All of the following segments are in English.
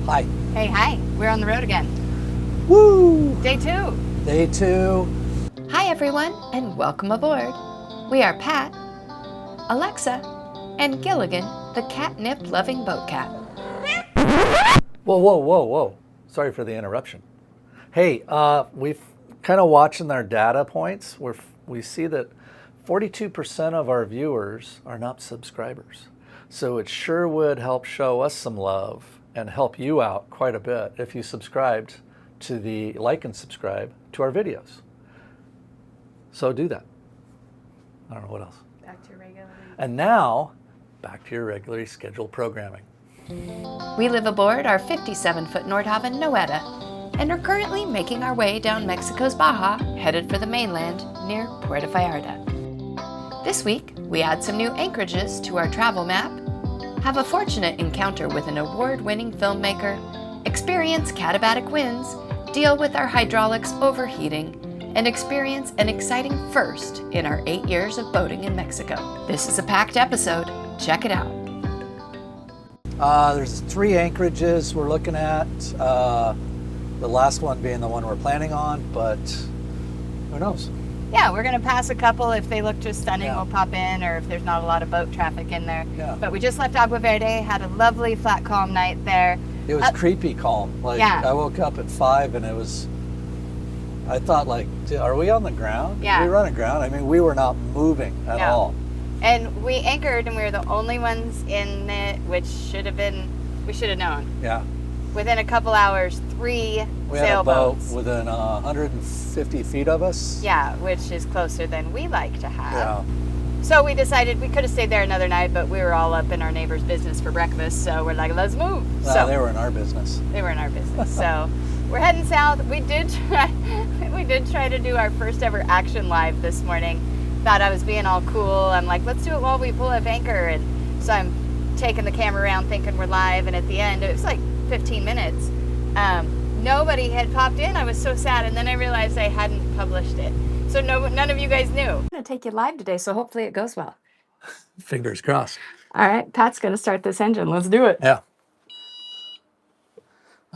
Hi. Hey, hi. We're on the road again. Woo! Day 2. Day 2. Hi, everyone, and welcome aboard. We are Pat, Alexa, and Gilligan, the catnip-loving boat cat. Whoa. Sorry for the interruption. Hey, we've kind of watching our data points. We see that 42% of our viewers are not subscribers. So it sure would help show us some love and help you out quite a bit if you subscribed to like and subscribe to our videos. So do that. I don't know what else. Back to your regular. And now, back to your regularly scheduled programming. We live aboard our 57-foot Nordhavn Noeta and are currently making our way down Mexico's Baja, headed for the mainland near Puerto Vallarta. This week, we add some new anchorages to our travel map, have a fortunate encounter with an award-winning filmmaker, experience Katabatic winds, deal with our hydraulics overheating, and experience an exciting first in our 8 years of boating in Mexico. This is a packed episode. Check it out. There's 3 anchorages we're looking at. The last one being the one we're planning on, but who knows? Yeah, we're going to pass a couple. If they look just stunning, Yeah. we'll pop in, or if there's not a lot of boat traffic in there. Yeah. But we just left Agua Verde, had a lovely flat calm night there. It was creepy calm. Like, Yeah. I woke up at 5 and I thought, like, are we on the ground? Yeah. We were on the ground. I mean, we were not moving at Yeah. all. And we anchored, and we were the only ones in it, which we should have known. Yeah. Within a couple hours, 3 We had a boat sailboats. within 150 feet of us. Yeah, which is closer than we like to have. Yeah. So we decided we could have stayed there another night, but we were all up in our neighbor's business for breakfast, so we're like, let's move. Well, So they were in our business. they were in our business. So we're heading south. We did try to do our first ever action live this morning. Thought I was being all cool. I'm like, let's do it while we pull up anchor. And so I'm taking the camera around thinking we're live, and at the end, it was like 15 minutes. Nobody had popped in. I was so sad, and then I realized I hadn't published it. So none of you guys knew. I'm going to take you live today, so hopefully it goes well. Fingers crossed. All right, Pat's going to start this engine. Let's do it. Yeah.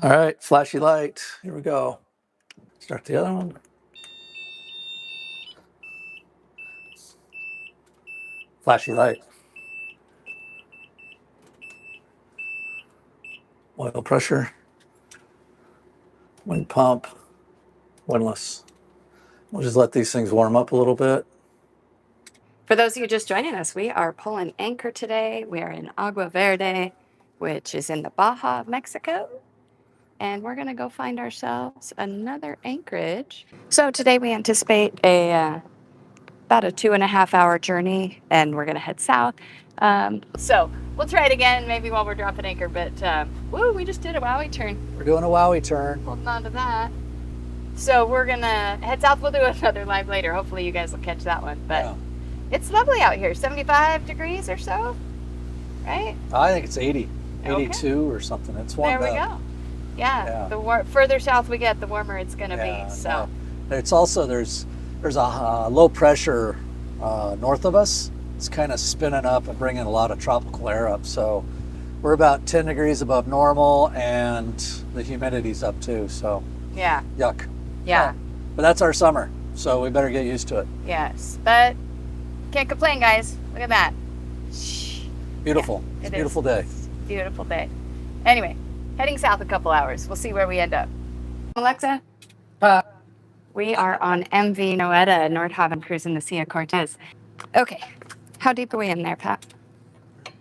All right, flashy light. Here we go. Start the other one. Flashy light. Oil pressure. Wind pump. Windlass. We'll just let these things warm up a little bit. For those of you just joining us, we are pulling anchor today. We are in Agua Verde, which is in the Baja of Mexico. And we're going to go find ourselves another anchorage. So today we anticipate about a 2.5 hour journey, and we're going to head south. So we'll try it again, maybe while we're dropping anchor. But woo, we just did a wowie turn. We're doing a wowie turn. Holding on to that. So we're going to head south. We'll do another live later. Hopefully you guys will catch that one. But Yeah. It's lovely out here. 75 degrees or so, right? I think it's 80, Okay. 82 or something. It's There warmed we up. go. Yeah. The further south we get, the warmer it's going to be. So no. It's also, there's a low pressure north of us. It's kind of spinning up and bringing a lot of tropical air up. So we're about 10 degrees above normal, and the humidity's up too. So yeah. yuck. Yeah. But that's our summer, so we better get used to it. Yes. But can't complain, guys. Look at that. Beautiful. Yeah, It's a beautiful day. It's a beautiful day. Anyway, heading south a couple hours. We'll see where we end up. Alexa? We are on MV Noeta, Nordhavn, cruising the Sea of Cortez. Okay. How deep are we in there, Pat?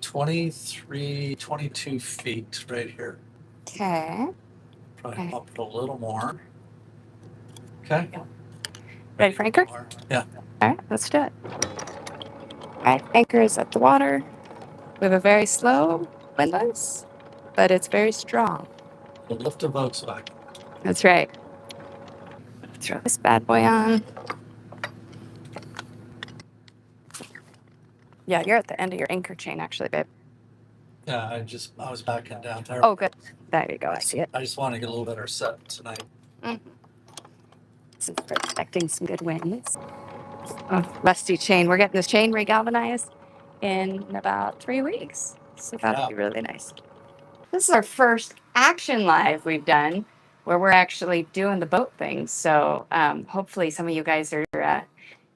23, 22 feet right here. Okay. Probably Okay. up it a little more. Okay. Ready for anchor? Yeah. All right, let's do it. All right, anchor is at the water. We have a very slow windlass, but it's very strong. The lift of Volkswagen. That's right. Throw this bad boy on. Yeah, you're at the end of your anchor chain, actually, babe. Yeah, I was backing down there. Oh, good. There you go. I see it. I just want to get a little better set tonight. So we're expecting some good winds. Oh, rusty chain. We're getting this chain regalvanized in about 3 weeks. So that'll be really nice. This is our first action live we've done where we're actually doing the boat things. So hopefully some of you guys are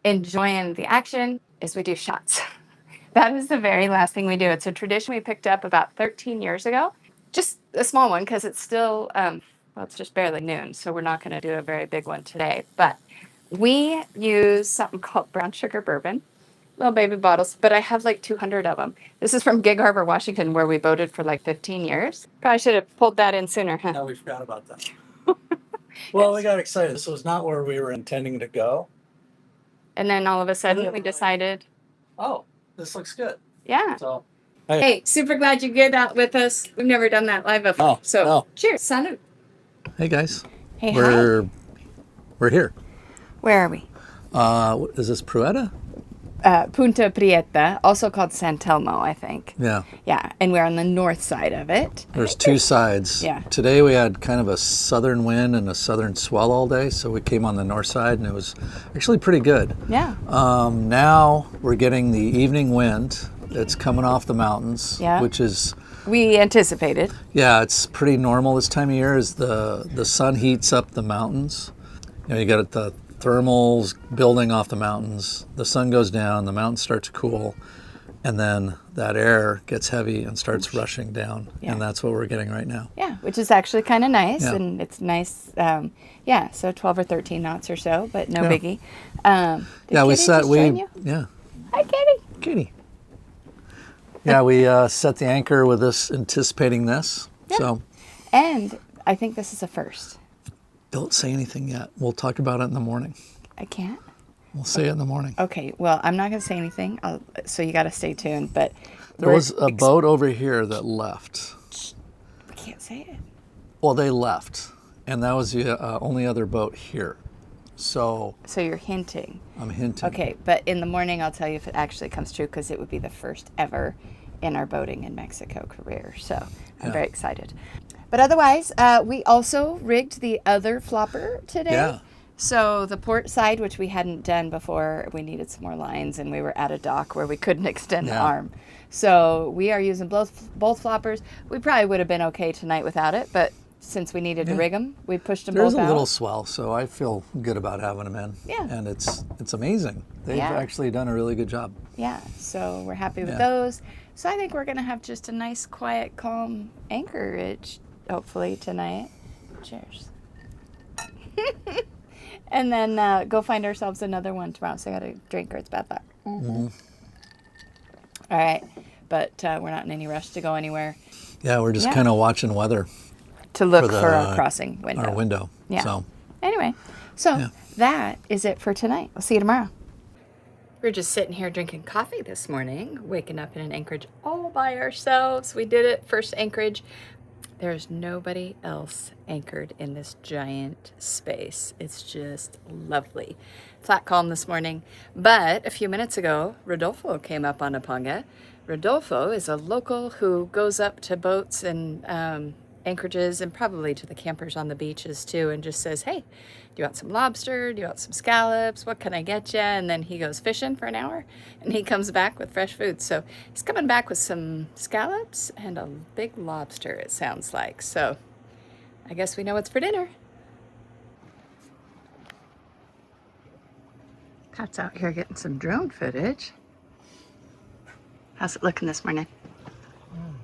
enjoying the action as we do shots. That is the very last thing we do. It's a tradition we picked up about 13 years ago. Just a small one because it's still, well, it's just barely noon. So we're not going to do a very big one today. But we use something called brown sugar bourbon. Little baby bottles, but I have like 200 of them. This is from Gig Harbor, Washington, where we boated for like 15 years. Probably should have pulled that in sooner, huh? No, we forgot about that. Well, we got excited. This was not where we were intending to go. And then all of a sudden we decided, oh, this looks good. Yeah. So, hey, super glad you get out with us. We've never done that live before. Oh, so no. Cheers. Salud. Hey guys. Hey, we're here. Where are we? Is this Prueta? Punta Prieta, also called San Telmo, I think. Yeah. Yeah, and we're on the north side of it. There's two sides. Yeah. Today we had kind of a southern wind and a southern swell all day, so we came on the north side and it was actually pretty good. Yeah. Now we're getting the evening wind that's coming off the mountains, which is... We anticipated. Yeah, it's pretty normal this time of year as the sun heats up the mountains. You know, you got the thermals building off the mountains, the sun goes down, the mountain starts to cool, and then that air gets heavy and starts rushing down. And that's what we're getting right now. Yeah, which is actually kind of nice, and it's nice. So 12 or 13 knots or so, but no biggie. We set, Hi, Katie. Katie. Yeah, we set the anchor with this, anticipating this. Yeah. So, and I think this is a first. Don't say anything yet. We'll talk about it in the morning. I can't? We'll say it in the morning. Okay, well, I'm not going to say anything, so you got to stay tuned. But there was a boat over here that left. We can't say it. Well, they left, and that was the only other boat here. So you're hinting. I'm hinting. Okay, but in the morning I'll tell you if it actually comes true, because it would be the first ever in our boating in Mexico career. So I'm very excited. But otherwise, we also rigged the other flopper today. Yeah. So the port side, which we hadn't done before, we needed some more lines, and we were at a dock where we couldn't extend the arm. So we are using both floppers. We probably would have been okay tonight without it, but since we needed to rig them, we pushed them both out. There's a little swell, so I feel good about having them in. Yeah. And it's amazing. They've actually done a really good job. Yeah, so we're happy with those. So I think we're going to have just a nice, quiet, calm anchorage, hopefully, tonight. Cheers. And then go find ourselves another one tomorrow. So I got to drink or it's bad luck. Mm-hmm. All right, but we're not in any rush to go anywhere. Yeah, we're just kind of watching weather. To look for our crossing window. Our window. Yeah. So. Anyway, that is it for tonight. We'll see you tomorrow. We're just sitting here drinking coffee this morning, waking up in an anchorage all by ourselves. We did it, first anchorage. There's nobody else anchored in this giant space. It's just lovely. Flat calm this morning. But a few minutes ago, Rodolfo came up on Aponga. Rodolfo is a local who goes up to boats and anchorages and probably to the campers on the beaches too, and just says, hey, do you want some lobster? Do you want some scallops? What can I get you? And then he goes fishing for an hour and he comes back with fresh food. So he's coming back with some scallops and a big lobster, it sounds like. So I guess we know what's for dinner. Pat's out here getting some drone footage. How's it looking this morning?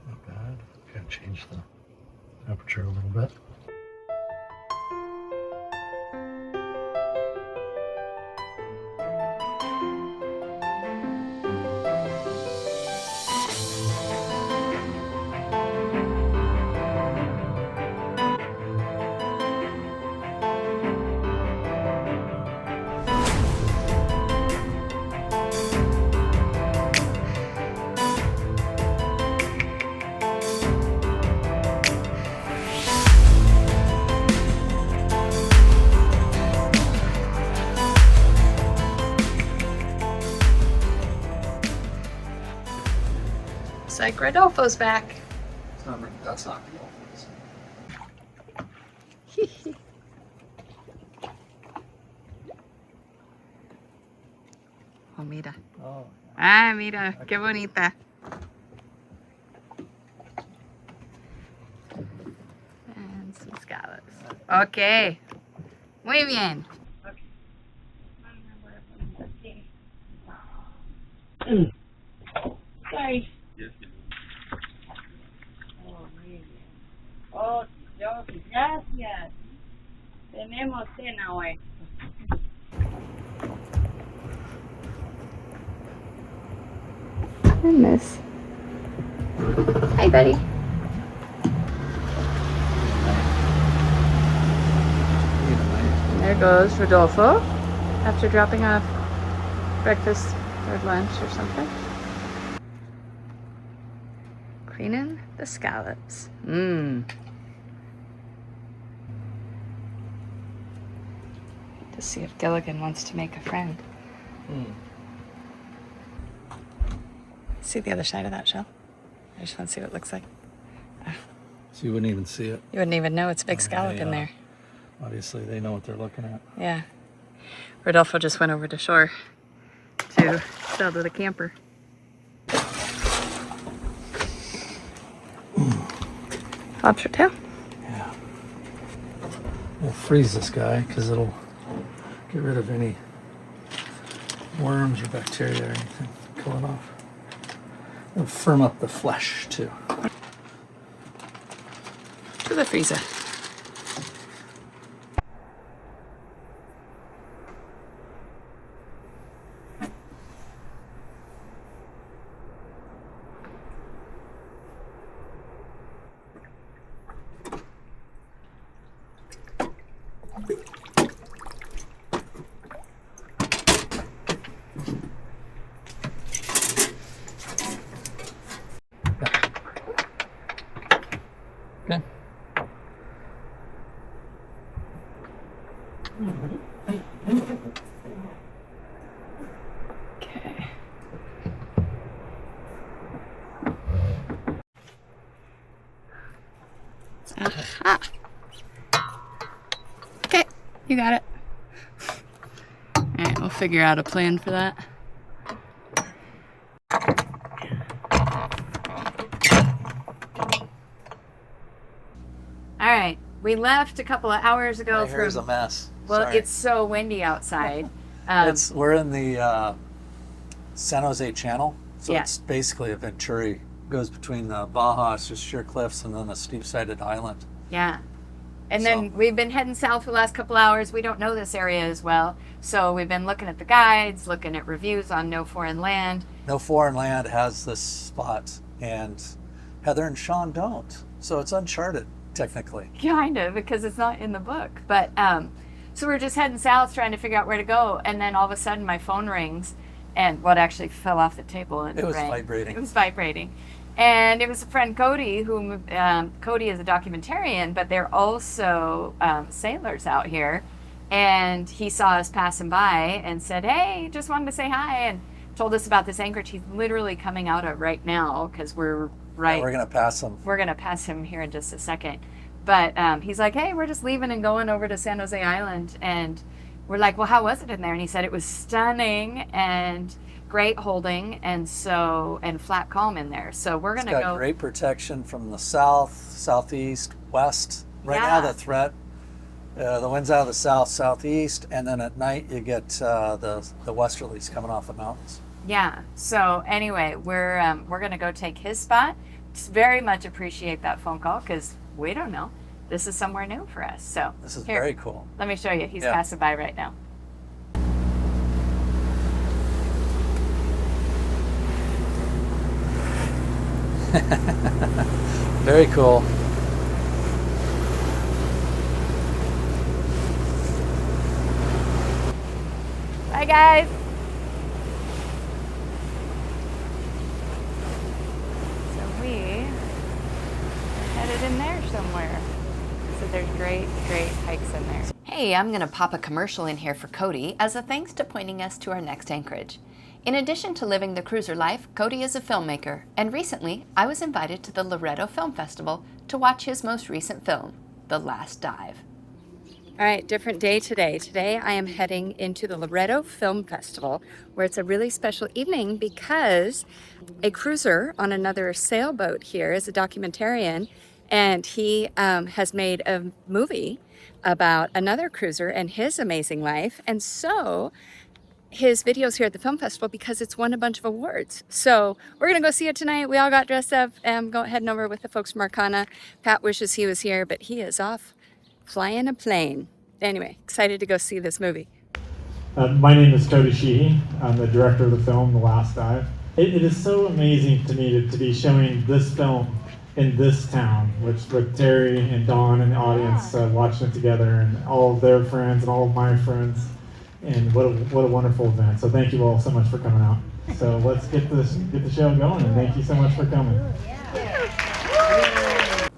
Not bad. Gotta change the temperature a little bit. Looks like Rodolfo's back. That's not Rodolfo's. Oh, mira. Oh. Ah, mira, qué bonita. Ok. Muy bien. Sorry. Oh, muy bien. Oh, Dios, gracias. Tenemos cena hoy. Goodness. Hi, buddy. And there goes Rodolfo after dropping off breakfast or lunch or something. Cleaning the scallops. Mmm. To see if Gilligan wants to make a friend. See the other side of that shell? I just want to see what it looks like. So you wouldn't even see it. You wouldn't even know it's a big scallop in there. Obviously, they know what they're looking at. Yeah. Rodolfo just went over to shore to sell to the camper. Lobster tail? Yeah. We'll freeze this guy because it'll get rid of any worms or bacteria or anything. Kill it off. It'll firm up the flesh too. To the freezer. Okay. Okay. Aha. Okay, you got it. All right, we'll figure out a plan for that. All right, we left a couple of hours ago. My hair's a mess. Well, Sorry. it's so windy outside. We're in the San Jose Channel, so Yeah. it's basically a venturi. Goes between the Baja, it's just sheer cliffs, and then a steep-sided island. Yeah. And then we've been heading south for the last couple hours. We don't know this area as well. So we've been looking at the guides, looking at reviews on No Foreign Land. No Foreign Land has this spot, and Heather and Sean don't. So it's uncharted, technically. Kind of, because it's not in the book. But so we're just heading south trying to figure out where to go. And then all of a sudden my phone rings, and it actually fell off the table and It was rang. vibrating. It was vibrating. And it was a friend, Cody, who Cody is a documentarian, but they're also sailors out here. And he saw us passing by and said, hey, just wanted to say hi, and told us about this anchorage he's literally coming out of right now, because we're right. Yeah, we're going to pass them. We're going to pass him here in just a second. But he's like, hey, we're just leaving and going over to San Jose Island. And we're like, well, how was it in there? And he said it was stunning and great holding and flat calm in there. So we're going to It's go. got great protection from the south, southeast, west. Right Yeah. now the threat, the wind's out of the south, southeast, and then at night you get the westerlies coming off the mountains. Yeah. So anyway, we're going to go take his spot. Just very much appreciate that phone call, because we don't know. This is somewhere new for us. So This is here, very cool. let me show you. He's Yeah. passing by right now. Very cool. Bye, guys. So we are headed in there somewhere. So there's great hikes in there. Hey, I'm going to pop a commercial in here for Cody as a thanks to pointing us to our next anchorage. In addition to living the cruiser life, Cody is a filmmaker, and recently I was invited to the Loreto Film Festival to watch his most recent film, The Last Dive. All right, different day today. Today I am heading into the Loreto Film Festival, where it's a really special evening because a cruiser on another sailboat here is a documentarian, and he has made a movie about another cruiser and his amazing life. And so his videos here at the film festival because it's won a bunch of awards. So we're gonna go see it tonight. We all got dressed up and heading over with the folks from Arcana. Pat wishes he was here, but he is off flying a plane. Anyway, excited to go see this movie. My name is Cody Sheehy. I'm the director of the film, The Last Dive. It is so amazing to me to be showing this film in this town, with Terry and Dawn and the audience watching it together, and all of their friends and all of my friends. And what a wonderful event. So thank you all so much for coming out. So let's get the show going, and thank you so much for coming.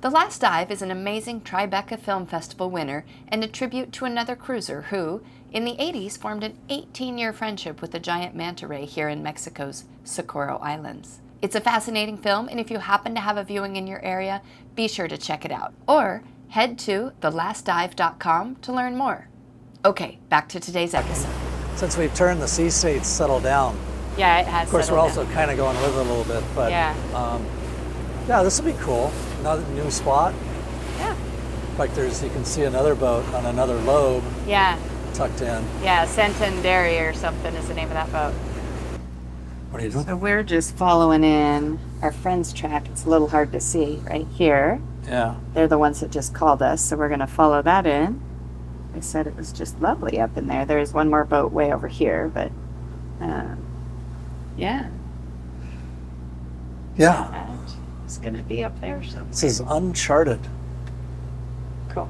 The Last Dive is an amazing Tribeca Film Festival winner and a tribute to another cruiser who, in the 80s, formed an 18-year friendship with the giant manta ray here in Mexico's Socorro Islands. It's a fascinating film, and if you happen to have a viewing in your area, be sure to check it out. Or head to thelastdive.com to learn more. Okay, back to today's episode. Since we've turned, the sea state's settled down. Yeah, it has. Of course, we're also kind of going with it a little bit, but yeah, this will be cool. Another new spot. Yeah. Like you can see another boat on another lobe. Yeah. Tucked in. Yeah, Centenary or something is the name of that boat. What are you doing? So we're just following in our friend's track. It's a little hard to see right here. Yeah. They're the ones that just called us, so we're going to follow that in. They said it was just lovely up in there. There's one more boat way over here, but yeah. Yeah. It's going to be up there somewhere. This is uncharted. Cool.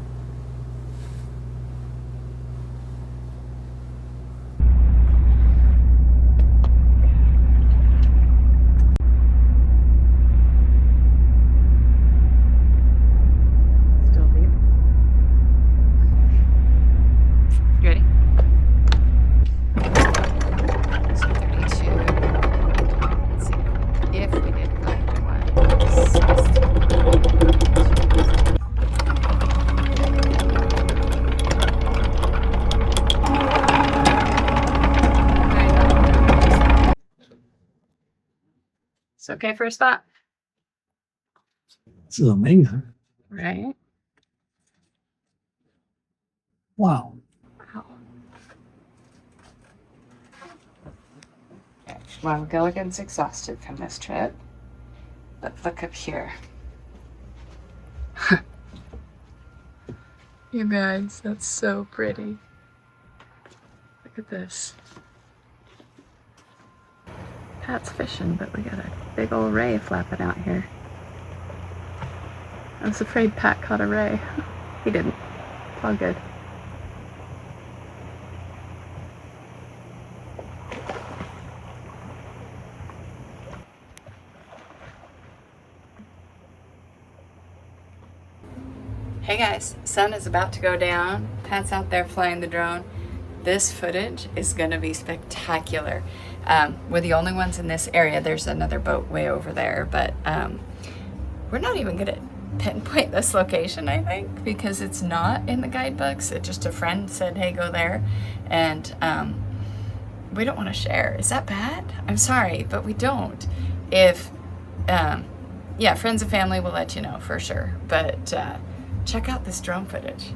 It's okay for a spot. This is amazing. Right? Wow. Wow. Okay. Well, Gilligan's exhausted from this trip. But look up here. You guys, that's so pretty. Look at this. Pat's fishing, but we got a big old ray flapping out here. I was afraid Pat caught a ray. He didn't. It's all good. Hey guys, sun is about to go down. Pat's out there flying the drone. This footage is gonna be spectacular. We're the only ones in this area. There's another boat way over there, but we're not even gonna pinpoint this location, I think, because it's not in the guidebooks. It just a friend said, hey, go there, and we don't want to share. Is that bad? I'm sorry, but we don't. If yeah, friends and family will let you know for sure, but check out this drone footage.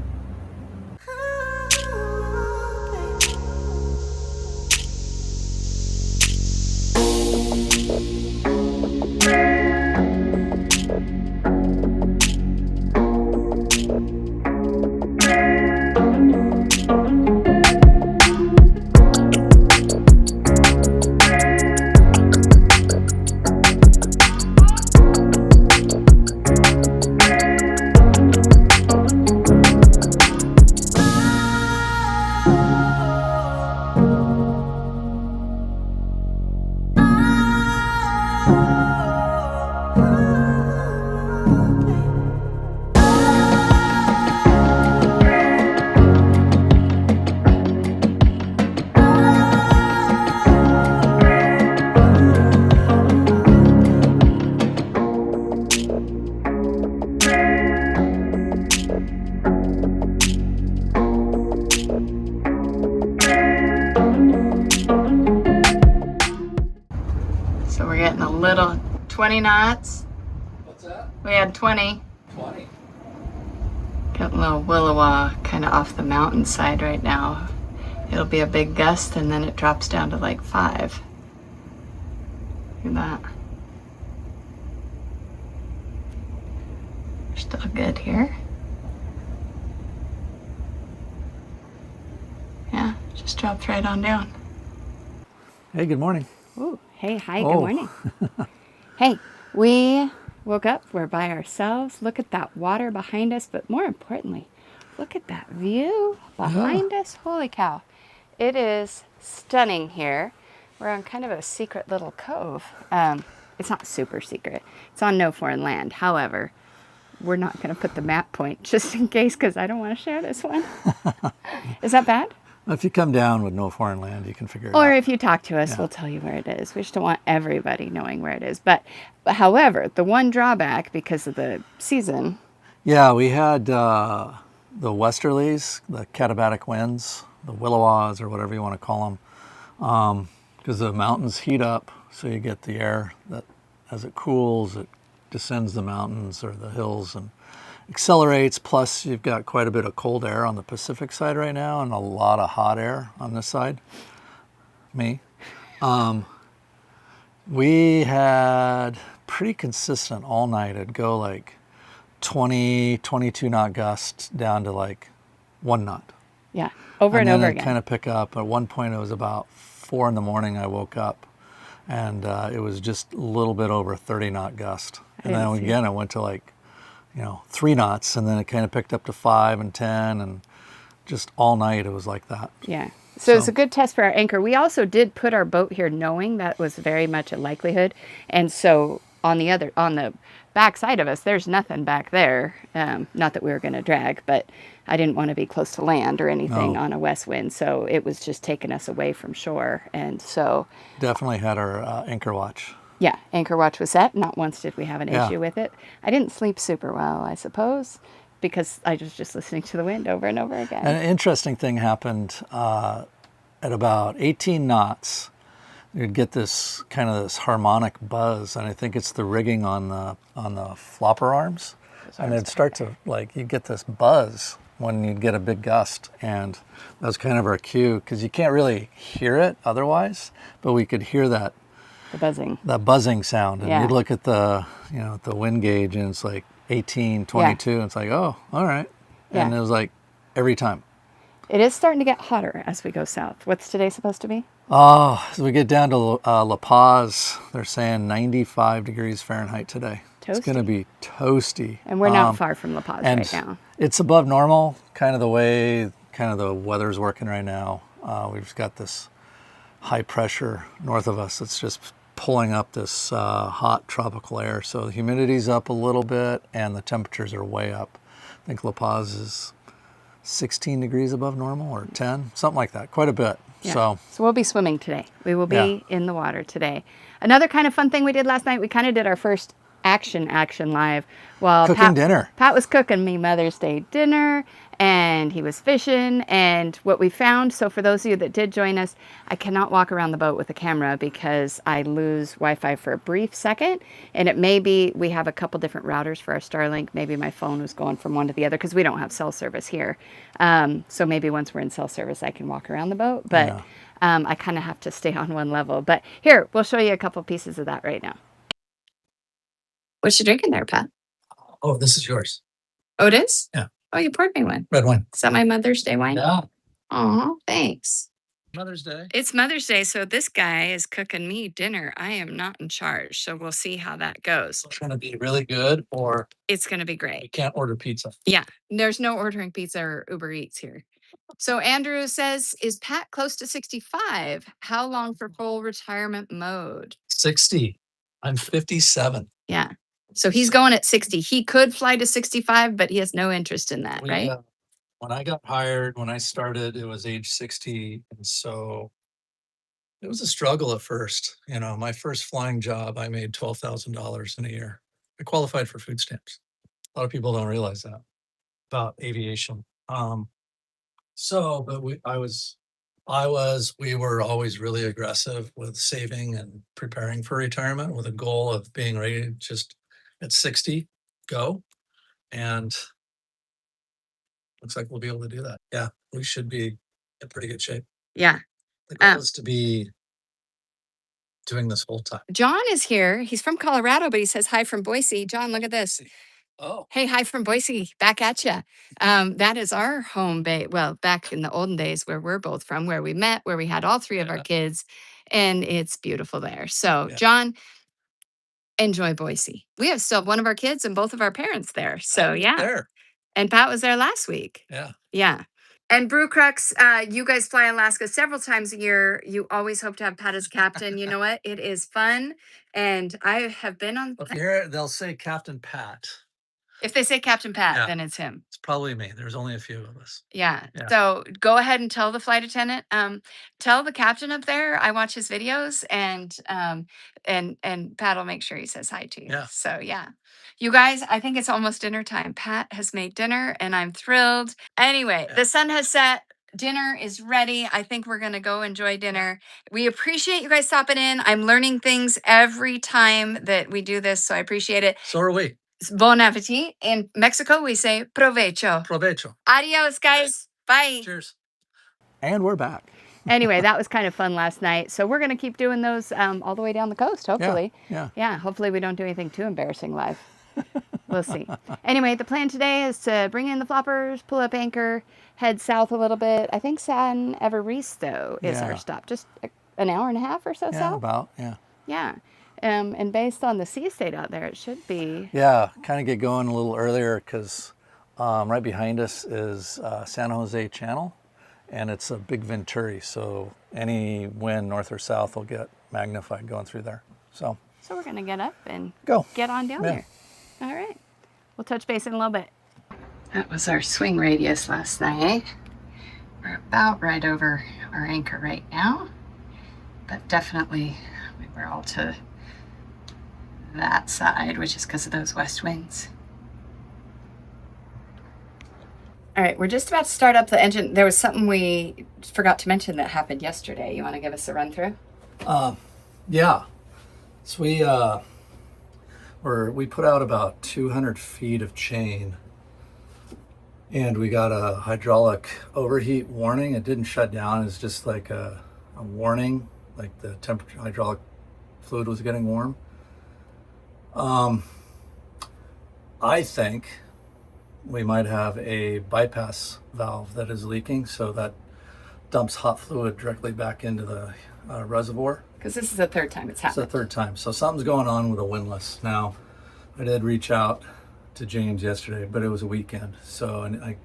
So we're getting a little 20 knots. What's that? We had 20. 20. Got a little willowa kind of off the mountainside right now. It'll be a big gust and then it drops down to like 5. Look at that. Still good here. Yeah, just dropped right on down. Hey, good morning. Ooh, hey, hi, Oh. good morning. Hey, we woke up, we're by ourselves. Look at that water behind us, but more importantly, look at that view behind us. Holy cow. It is stunning here. We're on kind of a secret little cove. It's not super secret. It's on no foreign land. However, we're not going to put the map point just in case because I don't want to share this one. Is that bad? If you come down with no foreign land, you can figure it Or out. if you talk to us, we'll tell you where it is. We just don't want everybody knowing where it is. But however, the one drawback because of the season. Yeah, we had the westerlies, the Katabatic winds, the willowas, or whatever you want to call them, because the mountains heat up, so you get the air that, as it cools, it descends the mountains or the hills and accelerates. Plus, you've got quite a bit of cold air on the Pacific side right now, and a lot of hot air on this side. Me. We had pretty consistent all night. It'd go like 20, 22 knot gust down to like 1 knot. Yeah, over and then over it again. kind of pick up. At one point, it was about 4 in the morning. I woke up, and it was just a little bit over 30 knot gust. And didn't then see again, it went to like, 3 knots, and then it kind of picked up to 5 and 10, and just all night it was like that. Yeah. So it's So- a good test for our anchor. We also did put our boat here knowing that was very much a likelihood. And so on the back side of us, there's nothing back there. Not that we were going to drag, but I didn't want to be close to land or anything No. on a west wind. So it was just taking us away from shore. And so, Definitely had our anchor watch. yeah, anchor watch was set. Not once did we have an Yeah. issue with it. I didn't sleep super well, I suppose, because I was just listening to the wind over and over again. An interesting thing happened at about 18 knots. You'd get this kind of this harmonic buzz, and I think it's the rigging on the flopper arms, and it'd start to you'd get this buzz when you'd get a big gust, and that was kind of our cue because you can't really hear it otherwise, but we could hear that The buzzing. buzzing sound, and Yeah. you'd look at the the wind gauge, and it's like 18, 22, and it's like, oh, all right, and Yeah. it was like every time. It is starting to get hotter as we go south. What's today supposed to be? Oh, as we get down to La Paz, they're saying 95 degrees Fahrenheit today. It's going to Toasty. be toasty. And we're not far from La Paz and right now. it's above normal, kind of the way the weather's working right now. We've just got this high pressure north of us that's just pulling up this hot tropical air. So the humidity's up a little bit and the temperatures are way up. I think La Paz is 16 degrees above normal or 10, something like that, quite a bit. Yeah. So we'll be swimming today. We will be in the water today. Another kind of fun thing we did last night, we kind of did our first action live while Cooking dinner. Pat was cooking me Mother's Day dinner and he was fishing. And what we found, so for those of you that did join us, I cannot walk around the boat with a camera because I lose Wi-Fi for a brief second. And it may be, we have a couple different routers for our Starlink. Maybe my phone was going from one to the other because we don't have cell service here. So maybe once we're in cell service, I can walk around the boat. But I kind of have to stay on one level. But here, we'll show you a couple pieces of that right now. What you drinking there, Pat? Oh, this is yours. Oh, it is? Yeah. Oh, you poured me one. Red wine. Is that my Mother's Day wine? Yeah. Oh, thanks. Mother's Day. It's Mother's Day, so this guy is cooking me dinner. I am not in charge, so we'll see how that goes. It's going to be really good, or It's going to be you great. can't order pizza. Yeah, there's no ordering pizza or Uber Eats here. So Andrew says, is Pat close to 65? How long for full retirement mode? 60. I'm 57. Yeah. So he's going at 60. He could fly to 65, but he has no interest in that, right? When I got hired, when I started, it was age 60. And so it was a struggle at first. My first flying job, I made $12,000 in a year. I qualified for food stamps. A lot of people don't realize that about aviation. But we were always really aggressive with saving and preparing for retirement with a goal of being ready to just at 60, go. and looks like we'll be able to do that. Yeah, we should be in pretty good shape. Yeah. The goal is to be doing this whole time. John is here. He's from Colorado, but he says hi from Boise. John, look at this. Oh, Hey, hi from Boise. Back at you. That is our home base. Well, back in the olden days where we're both from, where we met, where we had all three of our kids, and it's beautiful there. So, John, enjoy Boise. We have still one of our kids and both of our parents there. So, yeah. there. And Pat was there last week. Yeah. Yeah. And Brew Crux, you guys fly Alaska several times a year. You always hope to have Pat as captain. You know what? It is fun. And I have been on. If you hear it, they'll say Captain Pat. If they say Captain Pat, then it's him. It's probably me. There's only a few of us. Yeah. So go ahead and tell the flight attendant, tell the captain up there. I watch his videos, and Pat will make sure he says hi to you. Yeah. So yeah, you guys, I think it's almost dinner time. Pat has made dinner, and I'm thrilled. Anyway, the sun has set. Dinner is ready. I think we're gonna go enjoy dinner. We appreciate you guys stopping in. I'm learning things every time that we do this, so I appreciate it. So are we. Bon appetit. In Mexico, we say provecho. Provecho. Adios, guys. Bye. Cheers. And we're back. Anyway, that was kind of fun last night. So we're going to keep doing those all the way down the coast, hopefully. Yeah. Hopefully we don't do anything too embarrassing live. We'll see. Anyway, the plan today is to bring in the floppers, pull up anchor, head south a little bit. I think San Evaristo is our stop. Just an hour and a half or so south? Yeah. And based on the sea state out there, it should be. Yeah, kind of get going a little earlier because right behind us is San Jose Channel, and it's a big venturi, so any wind north or south will get magnified going through there. So we're going to get up and go get on down there. All right. We'll touch base in a little bit. That was our swing radius last night. We're about right over our anchor right now, but definitely we were all to that side, which is because of those west winds. All right, we're just about to start up the engine. There was something we forgot to mention that happened yesterday. You want to give us a run through? Yeah. So we put out about 200 feet of chain, and we got a hydraulic overheat warning. It didn't shut down. It's just like a warning, like the temperature, hydraulic fluid was getting warm. I think we might have a bypass valve that is leaking, so that dumps hot fluid directly back into the reservoir. Because this is the third time it's happened. It's the third time. So something's going on with a windlass. Now, I did reach out to James yesterday, but it was a weekend, so I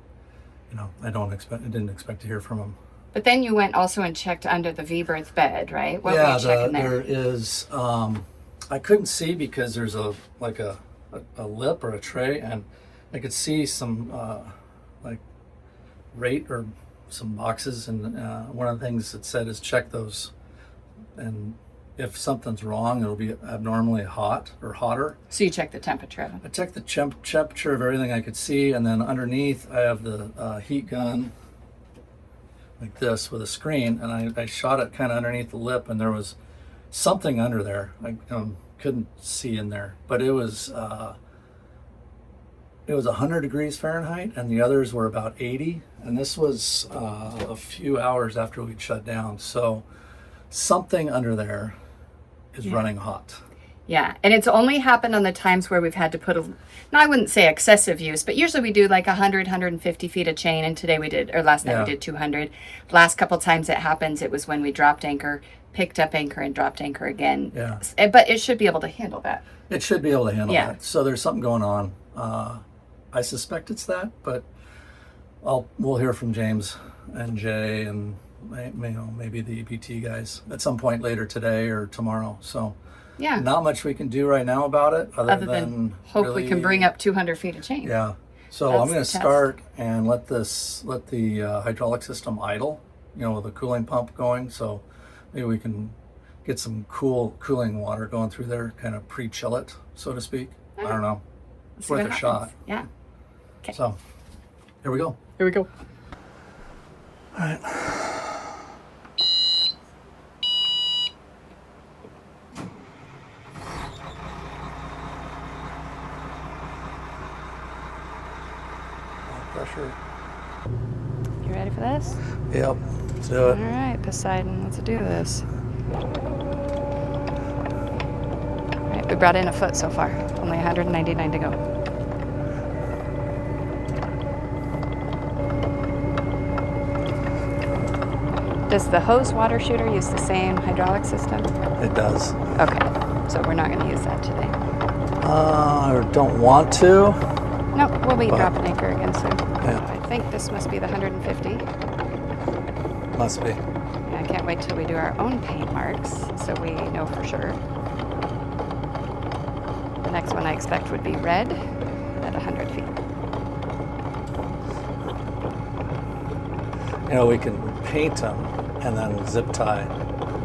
didn't expect to hear from him. But then you went also and checked under the V-berth bed, right? What were you checking there? There is. I couldn't see because there's a lip or a tray, and I could see some rate or some boxes, and one of the things it said is check those, and if something's wrong, it'll be abnormally hot or hotter. So you checked the temperature of it? I checked the temperature of everything I could see, and then underneath I have the heat gun like this with a screen, and I shot it kind of underneath the lip, and there was something under there. I couldn't see in there, but it was 100 degrees Fahrenheit, and the others were about 80, and this was a few hours after we'd shut down. So something under there is running hot. Yeah, and it's only happened on the times where we've had to put I wouldn't say excessive use, but usually we do like 100, 150 feet of chain, and today last night we did 200. Last couple times it happens, it was when we dropped anchor, picked up anchor, and dropped anchor again. Yeah. But it should be able to handle that. It should be able to handle that. So there's something going on. I suspect it's that, but we'll hear from James and Jay and maybe the EPT guys at some point later today or tomorrow. So not much we can do right now about it other than hope we can bring up 200 feet of chain. Yeah. So I'm going to start and let the hydraulic system idle, with the cooling pump going. So maybe we can get some cooling water going through there, kind of pre-chill it, so to speak. I don't know. It's worth a shot. Yeah. Okay. So here we go. All right. sure. You ready for this? Yep, let's do All it. right, Poseidon, let's do this. All right, we brought in a foot so far. Only 199 to go. Does the hose water shooter use the same hydraulic system? It does. Okay, so we're not going to use that today. I don't want to. No, we'll be dropping anchor again soon. Yeah. I think this must be the 150. Must be. I can't wait till we do our own paint marks so we know for sure. The next one I expect would be red at 100 feet. You know, we can paint them and then zip tie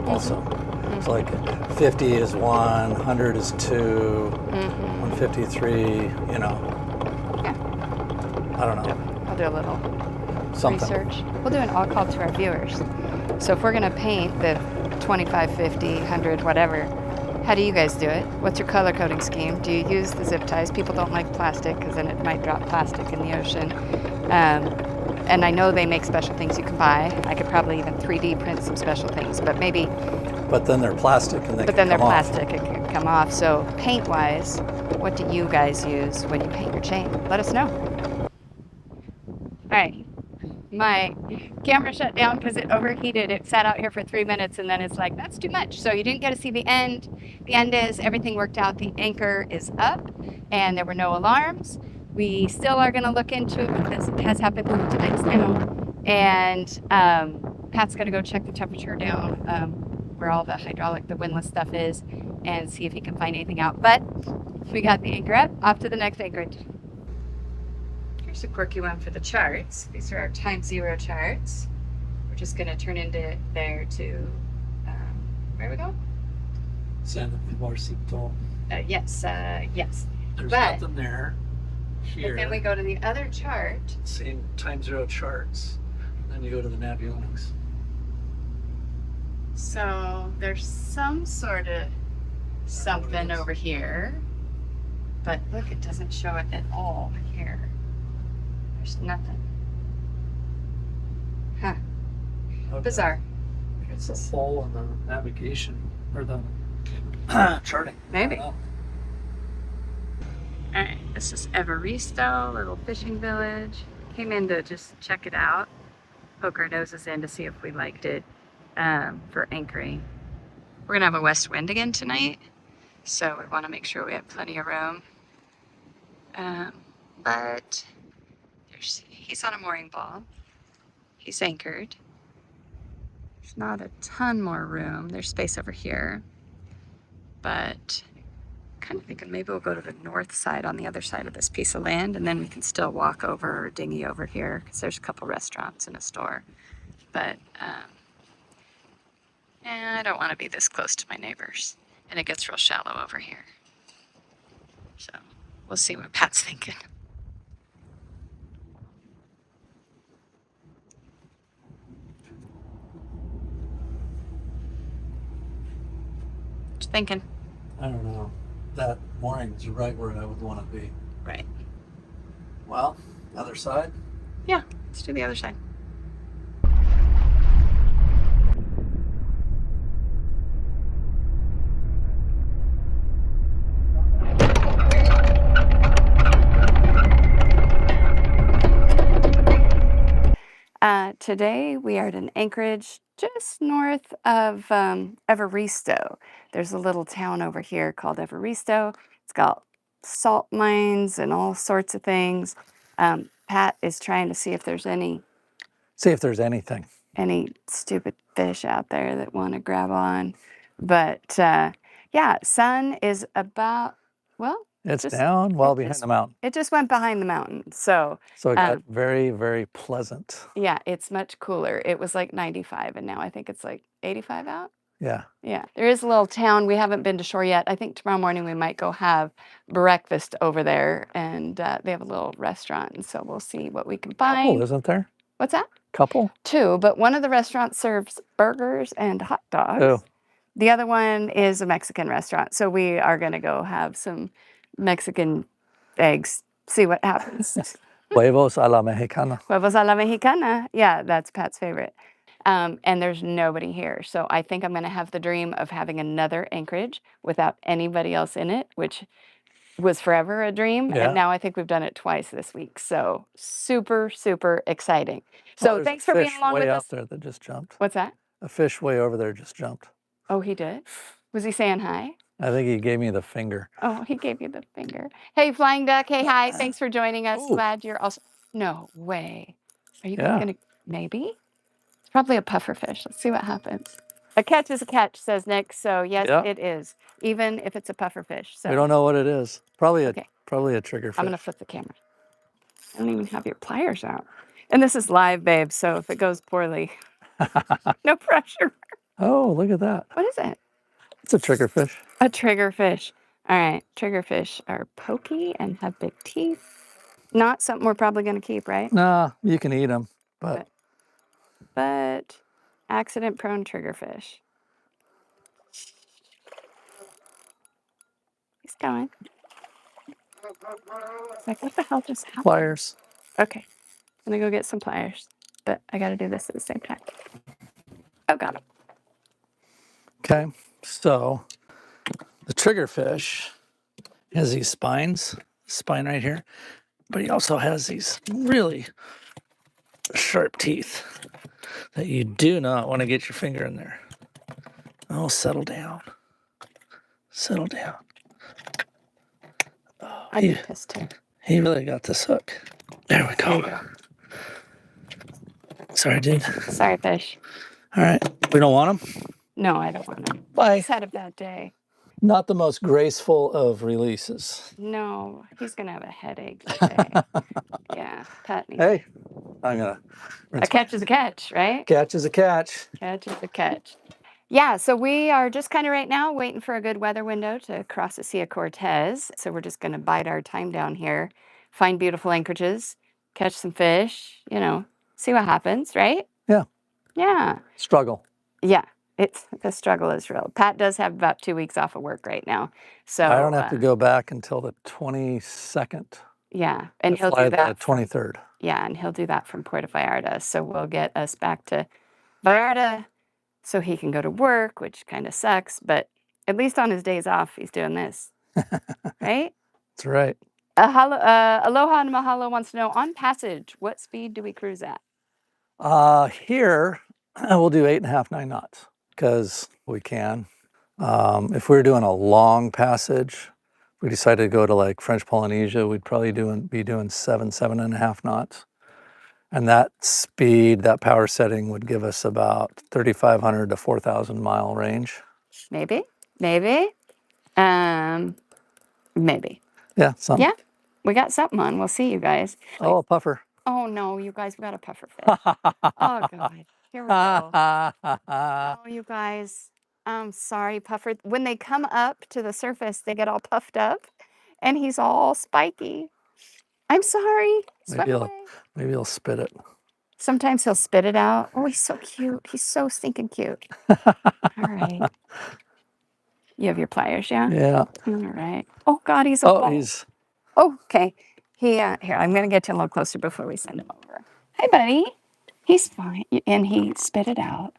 also. It's like 50 is 1, 100 is 2, 153, you know. Yeah. I don't know. I'll do a little Something. research. We'll do an all call to our viewers. So if we're going to paint the 25, 50, 100, whatever, how do you guys do it? What's your color coding scheme? Do you use the zip ties? People don't like plastic because then it might drop plastic in the ocean. And I know they make special things you can buy. I could probably even 3D print some special things, but maybe. But then they're plastic and they But can then they're come off. plastic, it can come off. So paint-wise, what do you guys use when you paint your chain? Let us know. All right, my camera shut down because it overheated. It sat out here for 3 minutes and then it's like, that's too much. So you didn't get to see the end. The end is everything worked out. The anchor is up and there were no alarms. We still are going to look into it because it has happened many times now. And Pat's going to go check the temperature down where all the hydraulic, the windlass stuff is, and see if he can find anything out. But we got the anchor up, off to the next anchorage. Here's a quirky one for the charts. These are our time zero charts. We're just going to turn into there to, where we go? San Evaristo. Yes. There's But- nothing there. Here. And then we go to the other chart. Same time zero charts. Then you go to the Navionics. So there's some sort of something over here. But look, it doesn't show it at all here. There's nothing. Huh. Okay. Bizarre. It's a hole in the navigation or the charting. Maybe. I don't know. Alright, this is Evaristo, little fishing village. Came in to just check it out. Poke our noses in to see if we liked it for anchoring. We're gonna have a west wind again tonight, so we want to make sure we have plenty of room. But he's on a mooring ball. He's anchored. There's not a ton more room. There's space over here, but kind of thinking maybe we'll go to the north side on the other side of this piece of land, and then we can still walk over or dinghy over here because there's a couple restaurants and a store. But I don't want to be this close to my neighbors, and it gets real shallow over here. So we'll see what Pat's thinking. What you thinking? I don't know. That mooring is right where I would want to be. Right. Well, other side. Yeah, let's do the other side. Today we are at an anchorage just north of Evaristo. There's a little town over here called Evaristo. It's got salt mines and all sorts of things. Pat is trying to see if there's any See if there's anything. stupid fish out there that want to grab on. But yeah, sun is about, well, It's just- down well it behind just- the mountain. it just went behind the mountain. So So it got very, very pleasant. yeah, it's much cooler. It was like 95 and now I think it's like 85 out. Yeah. Yeah, there is a little town. We haven't been to shore yet. I think tomorrow morning we might go have breakfast over there, and they have a little restaurant, and so we'll see what we can find. Couple, isn't there? What's that? Couple? Two, but one of the restaurants serves burgers and hot dogs. Oh. The other one is a Mexican restaurant, so we are going to go have some Mexican eggs, see what happens. Huevos a la mexicana. Huevos a la mexicana. Yeah, that's Pat's favorite. And there's nobody here. So I think I'm going to have the dream of having another Anchorage without anybody else in it, which was forever a dream. Yeah. And now I think we've done it twice this week. So super, super exciting. So There's thanks a for being fish along way with out us. there that just jumped. What's that? A fish way over there just jumped. Oh, he did? Was he saying hi? I think he gave me the finger. Oh, he gave you the finger. Hey, Flying Duck. Hey, hi. Thanks for joining us. Ooh. Glad you're also. No way. Are you guys Yeah. going to. Maybe? It's probably a puffer fish. Let's see what happens. A catch is a catch, says Nick. So, yes, Yeah. it is. Even if it's a puffer fish. So We don't know what it is. Probably Okay. a trigger fish. I'm going to flip the camera. I don't even have your pliers out. And this is live, babe. So if it goes poorly, no pressure. Oh, look at that. What is it? It's a trigger fish. A trigger fish. All right. Trigger fish are pokey and have big teeth. Not something we're probably going to keep, right? Nah, you can eat them, but But accident-prone triggerfish. He's going. It's like, what the hell just happened? pliers. Okay. I'm going to go get some pliers. But I got to do this at the same time. Oh, got him. Okay, so the trigger fish has these spines, spine right here, but he also has these really sharp teeth that you do not want to get your finger in there. Oh, settle down. Settle down. Oh, I'd be pissed too. he really got this hook. There we go. Sorry, dude. Sorry, fish. All right, we don't want him. No, I don't want him. Bye. He's had a bad day. Not the most graceful of releases. No, he's going to have a headache today. Yeah, Pat needs Hey, I'm gonna. a catch is a catch, right? Catch is a catch. Catch is a catch. Yeah, so we are just kind of right now waiting for a good weather window to cross the Sea of Cortez. So we're just going to bide our time down here, find beautiful anchorages, catch some fish, see what happens, right? Yeah. Yeah. Struggle. Yeah. The struggle is real. Pat does have about 2 weeks off of work right now. So I don't have to go back until the 22nd. Yeah. And I he'll fly do that. the 23rd. Yeah, and he'll do that from Puerto Vallarta. So we'll get us back to Vallarta so he can go to work, which kind of sucks, but at least on his days off, he's doing this. Right? That's right. Aloha and Mahalo wants to know, on passage, what speed do we cruise at? Here, we'll do 8.5, 9 knots because we can. If we were doing a long passage, if we decided to go to like French Polynesia, we'd probably be doing 7.5 knots. And that speed, that power setting would give us about 3,500 to 4,000 mile range. Maybe. Maybe. Yeah, something. Yeah, we got something on. We'll see you guys. Oh, a puffer. Oh, no, you guys, we got a puffer fish. Oh, God. Here we go. Oh, you guys. I'm sorry, puffer. When they come up to the surface, they get all puffed up, and he's all spiky. I'm sorry. Maybe he'll spit it. Sometimes he'll spit it out. Oh, he's so cute. He's so stinking cute. All right. You have your pliers, yeah? Yeah. All right. Oh, God, he's a ball. He's... Oh, okay. Here, I'm going to get you a little closer before we send him over. Hi, buddy. He's fine. And he spit it out.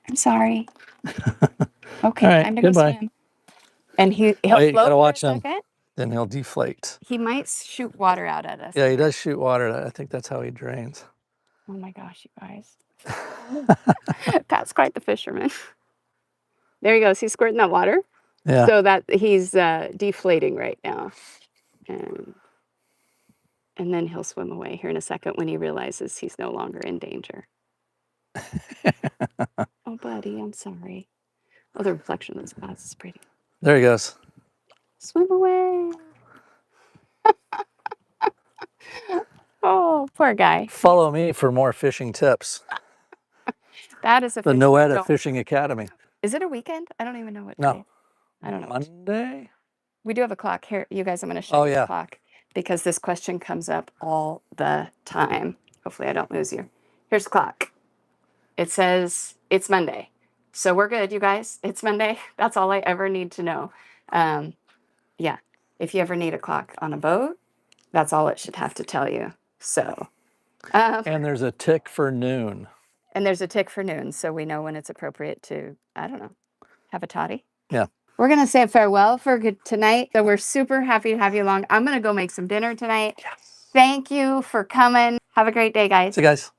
I'm sorry. Okay, All right, time to goodbye. go swim. And he'll you float gotta for watch a him. second. Then he'll deflate. He might shoot water out at us. Yeah, he does shoot water. I think that's how he drains. Oh my gosh, you guys. Pat's quite the fisherman. There he goes. He's squirting that water. Yeah. So that he's deflating right now. And then he'll swim away here in a second when he realizes he's no longer in danger. Oh, buddy, I'm sorry. Oh, the reflection of this glass is pretty. There he goes. Swim away. Oh, poor guy. Follow me for more fishing tips. That is a The fish- Noeta no. Fishing Academy. Is it a weekend? I don't even know what No. day. I don't know. Monday? We do have a clock here. You guys, I'm going to show you yeah. the clock because this question comes up all the time. Hopefully I don't lose you. Here's the clock. It says it's Monday. So we're good, you guys. It's Monday. That's all I ever need to know. Yeah. If you ever need a clock on a boat, that's all it should have to tell you. So, And there's a tick for noon. and there's a tick for noon, so we know when it's appropriate to, I don't know, have a toddy. Yeah. We're going to say farewell for tonight. So we're super happy to have you along. I'm going to go make some dinner tonight. Yes. Thank you for coming. Have a great day, guys. See you guys.